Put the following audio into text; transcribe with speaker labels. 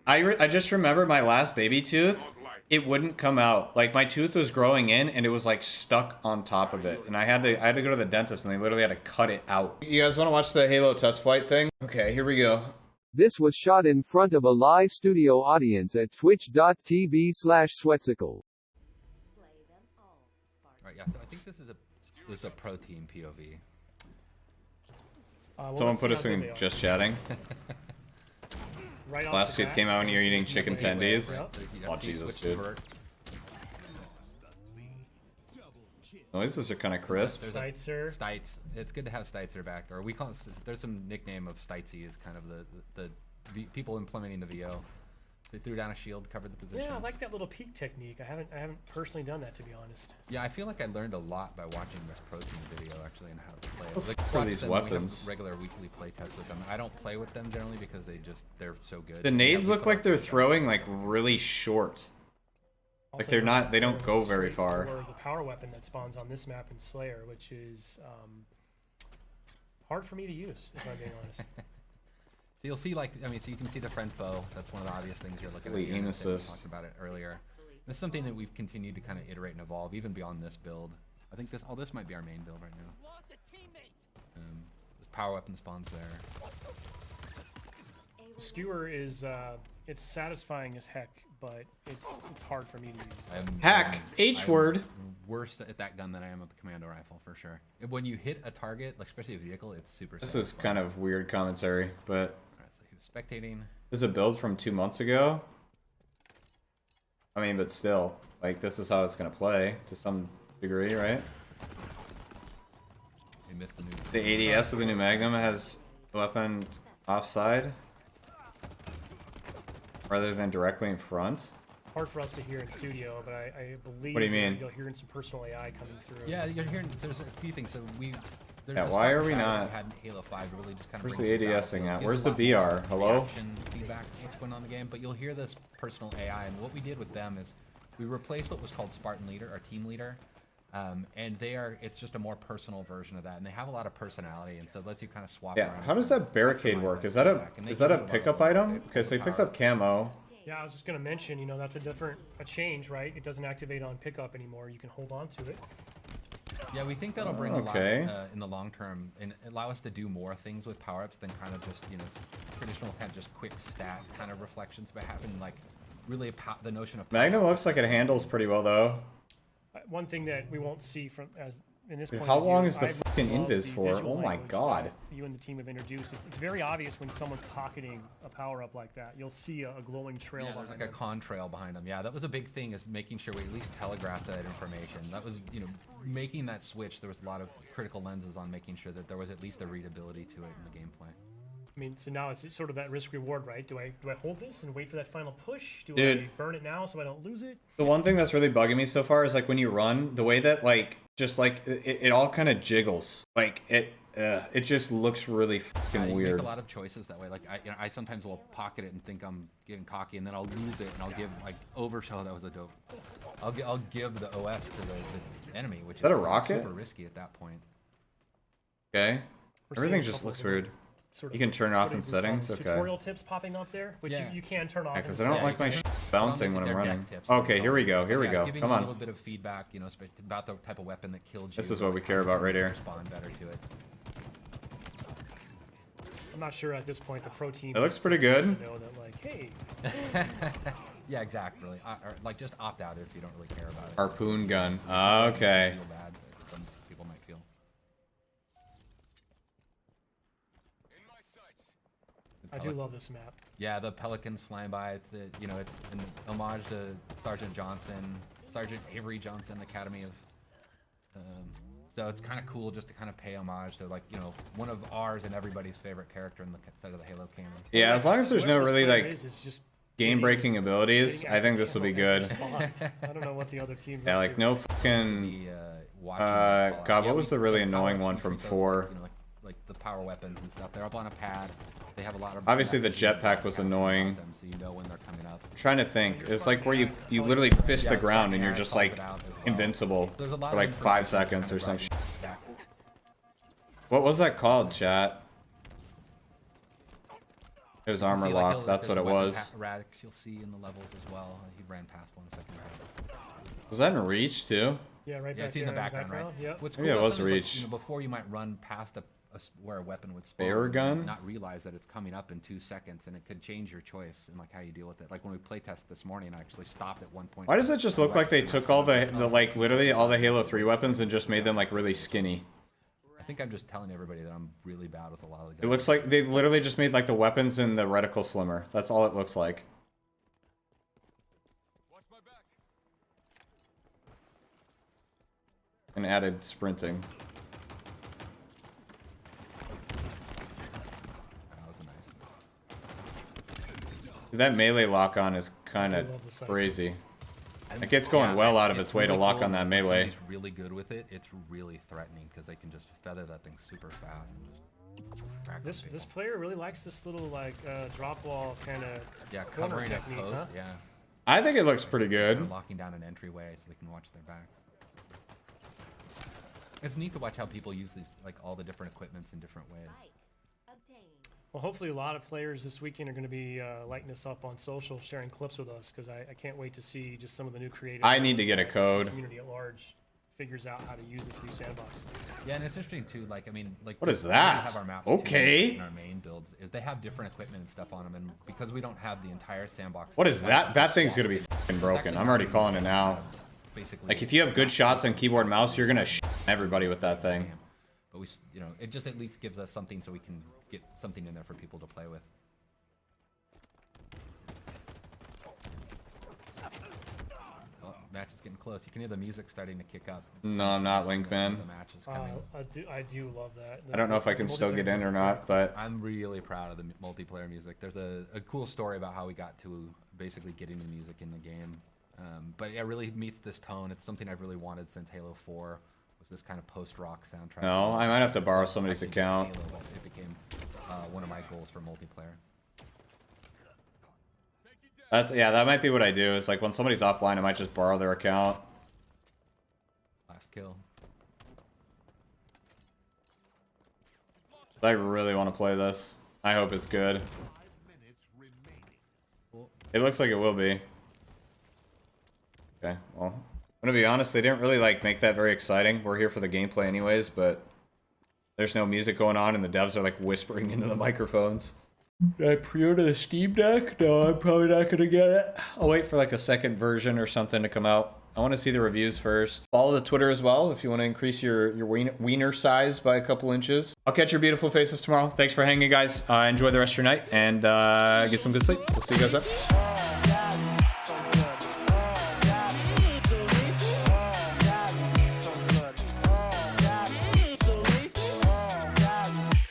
Speaker 1: I just remember my last baby tooth. It wouldn't come out. Like my tooth was growing in and it was like stuck on top of it. And I had to go to the dentist and they literally had to cut it out. You guys want to watch the Halo test flight thing? Okay, here we go.
Speaker 2: This was shot in front of a live studio audience at twitch.tv/Sweatcicle.
Speaker 3: Right, yeah, I think this is a pro team POV.
Speaker 1: Someone put us in just chatting.
Speaker 4: Right
Speaker 1: Last tooth came out when you're eating chicken tendies. Oh Jesus, dude. Noises are kind of crisp.
Speaker 4: Steitzer.
Speaker 3: It's good to have Steitzer back, or we call it, there's some nickname of Steitzy is kind of the people implementing the VO. They threw down a shield, covered the position.
Speaker 4: Yeah, I like that little peek technique. I haven't personally done that, to be honest.
Speaker 3: Yeah, I feel like I learned a lot by watching this pro team video actually and how to play it. Like,
Speaker 1: for these weapons.
Speaker 3: We have regular weekly play tests with them. I don't play with them generally because they're so good.
Speaker 1: The nades look like they're throwing like really short. Like they're not, they don't go very far.
Speaker 4: For the power weapon that spawns on this map in Slayer, which is hard for me to use, if I'm being honest.
Speaker 3: So you'll see, like, I mean, so you can see the friend foe. That's one of the obvious things you're looking at.
Speaker 1: Aim
Speaker 3: We
Speaker 1: assist.
Speaker 3: talked about it earlier. This is something that we've continued to kind of iterate and evolve, even beyond this build. I think this might be our main build right now. This power weapon spawns there.
Speaker 4: Skewer is it's satisfying as heck, but it's hard for me to use.
Speaker 1: Hack, H word.
Speaker 3: Worse at that gun than I am at the commando rifle for sure. And when you hit a target, like especially a vehicle, it's super.
Speaker 1: This is kind of weird commentary, but.
Speaker 3: Alright, so he was spectating.
Speaker 1: This is a build from 2 months ago. I mean, but still, like this is how it's gonna play to some degree, right?
Speaker 3: He missed the new.
Speaker 1: The ADS of the new Magnum has the weapon offside rather than directly in front.
Speaker 4: Hard for us to hear in studio, but I believe
Speaker 1: What do you mean?
Speaker 4: you're hearing some personal AI coming through.
Speaker 3: Yeah, you're hearing. There's a few things. So there's
Speaker 1: Yeah,
Speaker 3: this
Speaker 1: why are
Speaker 3: part
Speaker 1: we
Speaker 3: that
Speaker 1: not-
Speaker 3: had in Halo 5 to really just kind of
Speaker 1: Where's
Speaker 3: bring
Speaker 1: the
Speaker 3: people out.
Speaker 1: ADS thing at?
Speaker 3: Gives
Speaker 1: Where's
Speaker 3: a
Speaker 1: the
Speaker 3: lot
Speaker 1: BR?
Speaker 3: more
Speaker 1: Hello?
Speaker 3: reaction, feedback, what's going on in the game. But you'll hear this personal AI, and what we did with them is we replaced what was called Spartan Leader, our team leader, and it's just a more personal version of that, and they have a lot of personality, and so it lets you kind of swap
Speaker 1: Yeah,
Speaker 3: around.
Speaker 1: how does that barricade work? Is that a pickup item? Okay, so he picks up camo.
Speaker 4: Yeah, I was just gonna mention, you know, that's a change, right? It doesn't activate on pickup anymore. You can hold on to it.
Speaker 3: Yeah, we think that'll bring a lot
Speaker 1: Okay.
Speaker 3: in the long term and allow us to do more things with power-ups than kind of just, you know, traditional kind of just quick stat kind of reflections, but having like really the notion of
Speaker 1: Magnum looks like it handles pretty well though.
Speaker 4: One thing that we won't see from in this
Speaker 1: Dude,
Speaker 4: point
Speaker 1: how
Speaker 4: of view,
Speaker 1: long is the
Speaker 4: I
Speaker 1: fucking
Speaker 4: love
Speaker 1: invis
Speaker 4: the
Speaker 1: for?
Speaker 4: visual
Speaker 1: Oh my
Speaker 4: language
Speaker 1: god.
Speaker 4: that you and the team have introduced. It's very obvious when someone's pocketing a power-up like that. You'll see a glowing trail
Speaker 3: there's
Speaker 4: behind
Speaker 3: like a
Speaker 4: them.
Speaker 3: contrail behind them. Yeah, that was a big thing, is making sure we at least telegraphed that information. That was, you know, making that switch. There was a lot of critical lenses on making sure that there was at least a readability to it in the gameplay.
Speaker 4: I mean, so now it's sort of that risk-reward, right? Do I hold this and wait for that final push? Do
Speaker 1: Dude.
Speaker 4: I burn it now so I don't lose it?
Speaker 1: The one thing that's really bugging me so far is like when you run, the way that like just like it all kind of jiggles. Like it just looks really fucking
Speaker 3: You
Speaker 1: weird.
Speaker 3: make a lot of choices that way. Like I sometimes will pocket it and think I'm getting cocky, and then I'll lose it, and I'll give like overshow. That was a dope. I'll give the OS to the enemy, which is
Speaker 1: that a rocket?
Speaker 3: super risky at that point.
Speaker 1: Okay.
Speaker 4: We're
Speaker 1: Everything
Speaker 4: seeing a
Speaker 1: just
Speaker 4: couple
Speaker 1: looks
Speaker 4: of different
Speaker 1: weird.
Speaker 4: sort
Speaker 1: You can turn it off
Speaker 4: what
Speaker 1: in
Speaker 4: do we call
Speaker 1: settings.
Speaker 4: them?
Speaker 1: Okay.
Speaker 4: Tutorial tips popping up there, which
Speaker 3: Yeah.
Speaker 4: you can turn off.
Speaker 1: Yeah,
Speaker 4: in
Speaker 1: because I don't like my
Speaker 4: settings.
Speaker 1: bouncing when I'm
Speaker 3: They're
Speaker 1: running.
Speaker 3: death tips.
Speaker 1: Okay, here we go. Here we
Speaker 3: Yeah,
Speaker 1: go.
Speaker 3: giving
Speaker 1: Come
Speaker 3: you
Speaker 1: on.
Speaker 3: a little bit of feedback, you know, about the type of weapon that killed you.
Speaker 1: This is what we
Speaker 3: like
Speaker 1: care
Speaker 3: how
Speaker 1: about
Speaker 3: you
Speaker 1: right here.
Speaker 3: Respond better to it.
Speaker 4: I'm not sure at this point the pro team.
Speaker 1: It looks
Speaker 4: needs
Speaker 1: pretty
Speaker 4: to
Speaker 1: good.
Speaker 4: Know that, like, hey,
Speaker 3: Yeah, exactly. Or, like, just opt out if you don't really care about it.
Speaker 1: Harpoon gun. Okay.
Speaker 3: Feel bad, but some people might feel.
Speaker 4: I do love this map.
Speaker 3: Yeah, the pelicans flying by. It's it's an homage to Sergeant Johnson, Sergeant Avery Johnson, Academy of. So it's kind of cool just to kind of pay homage to, like, you know, one of ours and everybody's favorite character in the set of the Halo canon.
Speaker 1: Yeah, as long as there's no
Speaker 4: What this
Speaker 1: really
Speaker 4: player
Speaker 1: like
Speaker 4: is just
Speaker 1: game-breaking abilities,
Speaker 4: getting
Speaker 1: I think this will be good.
Speaker 4: spot. I don't know what the other teams.
Speaker 1: Yeah,
Speaker 4: up
Speaker 1: like
Speaker 4: to.
Speaker 1: no fucking.
Speaker 3: The, watching
Speaker 1: God,
Speaker 3: Fallout.
Speaker 1: what was the really
Speaker 3: the
Speaker 1: annoying
Speaker 3: power
Speaker 1: one
Speaker 3: ups,
Speaker 1: from
Speaker 3: you can see those,
Speaker 1: 4?
Speaker 3: You know, like the power weapons and stuff. They're up on a pad. They have a lot of.
Speaker 1: Obviously, the jetpack was annoying.
Speaker 3: Them, so you know when they're coming up.
Speaker 1: I'm trying to think. It's like where you literally fist the ground and you're just like invincible
Speaker 3: There's a lot
Speaker 1: for
Speaker 3: of
Speaker 1: like 5
Speaker 3: information
Speaker 1: seconds or some shit.
Speaker 3: Yeah.
Speaker 1: What was that called, chat? It was
Speaker 3: You can
Speaker 1: armor
Speaker 3: see,
Speaker 1: lock.
Speaker 3: he'll-
Speaker 1: That's
Speaker 3: there's
Speaker 1: what it
Speaker 3: weapon
Speaker 1: was.
Speaker 3: Radics you'll see in the levels as well. He ran past one a second ago.
Speaker 1: Was that in reach too?
Speaker 4: Yeah, right
Speaker 3: Yeah,
Speaker 4: back
Speaker 3: it's in
Speaker 4: there
Speaker 3: the background, right?
Speaker 4: Yep.
Speaker 3: What's
Speaker 1: Maybe it
Speaker 3: about
Speaker 1: was
Speaker 3: them is, like,
Speaker 1: reach.
Speaker 3: you know, before you might run past where a weapon would spawn,
Speaker 1: Bear gun?
Speaker 3: not realize that it's coming up in 2 seconds, and it could change your choice and like how you deal with it. Like when we playtested this morning, I actually stopped at one point.
Speaker 1: Why does it just look like they took all the like literally all the Halo 3 weapons and just made them like really skinny?
Speaker 3: I think I'm just telling everybody that I'm really bad with a lot of the guns.
Speaker 1: It looks like they literally just made like the weapons and the reticle slimmer. That's all it looks like. And added sprinting.
Speaker 3: That was nice.
Speaker 1: Dude, that melee lock on is kind
Speaker 4: I
Speaker 1: of
Speaker 4: love the sight.
Speaker 1: crazy. Like it's going well out of its way to
Speaker 3: really
Speaker 1: lock
Speaker 3: cool
Speaker 1: on that
Speaker 3: when
Speaker 1: melee.
Speaker 3: somebody's really good with it. It's really threatening because they can just feather that thing super fast and just crack
Speaker 4: This
Speaker 3: people.
Speaker 4: this player really likes this little like drop wall kind of
Speaker 3: Yeah,
Speaker 4: corner
Speaker 3: covering up
Speaker 4: technique,
Speaker 3: post.
Speaker 4: huh?
Speaker 3: Yeah,
Speaker 1: I think it looks pretty
Speaker 3: they're
Speaker 1: good.
Speaker 3: locking down an entryway so they can watch their back. It's neat to watch how people use these, like all the different equipments in different ways.
Speaker 4: Well, hopefully a lot of players this weekend are going to be lighting this up on social, sharing clips with us, because I can't wait to see just some of the new creative.
Speaker 1: I need to get a
Speaker 4: the
Speaker 1: code.
Speaker 4: community at large figures out how to use this new sandbox.
Speaker 3: Yeah, and it's interesting too. Like, I mean, like
Speaker 1: What is
Speaker 3: we
Speaker 1: that?
Speaker 3: have our maps
Speaker 1: Okay.
Speaker 3: too in our main builds is they have different equipment and stuff on them, and because we don't have the entire sandbox.
Speaker 1: What is
Speaker 3: we
Speaker 1: that?
Speaker 3: have
Speaker 1: That
Speaker 3: to
Speaker 1: thing's
Speaker 3: swap
Speaker 1: gonna be
Speaker 3: it.
Speaker 1: fucking
Speaker 3: It's
Speaker 1: broken.
Speaker 3: actually
Speaker 1: I'm already
Speaker 3: not
Speaker 1: calling it
Speaker 3: even,
Speaker 1: now.
Speaker 3: Basically,
Speaker 1: Like if you have good shots on keyboard and mouse, you're gonna everybody with that thing.
Speaker 3: But we, you know, it just at least gives us something so we can get something in there for people to play with. Oh, match is getting close. You can hear the music starting to kick up.
Speaker 1: No, I'm not Link, man.
Speaker 3: The match is coming.
Speaker 4: I do love that.
Speaker 1: I don't know if I can still get in or not, but
Speaker 3: I'm really proud of the multiplayer music. There's a cool story about how we got to basically getting the music in the game. But it really meets this tone. It's something I've really wanted since Halo 4. Was this kind of post-rock soundtrack.
Speaker 1: no, I might have to borrow somebody's
Speaker 3: Back into
Speaker 1: account.
Speaker 3: Halo, but it became one of my goals for multiplayer.
Speaker 1: That's yeah, that might be what I do. Is like when somebody's offline, I might just borrow their account.
Speaker 3: Last kill.
Speaker 1: I really want to play this. I hope it's good. It looks like it will be. Okay, well, I'm gonna be honest. They didn't really like make that very exciting. We're here for the gameplay anyways, but there's no music going on, and the devs are like whispering into the microphones. Did I pre-order the Steam Deck? No, I'm probably not gonna get it. I'll wait for like a second version or something to come out. I want to see the reviews first. Follow the Twitter as well if you want to increase your wiener size by a couple inches. I'll catch your beautiful faces tomorrow. Thanks for hanging, guys. Enjoy the rest of your night and get some good sleep. We'll see you guys up.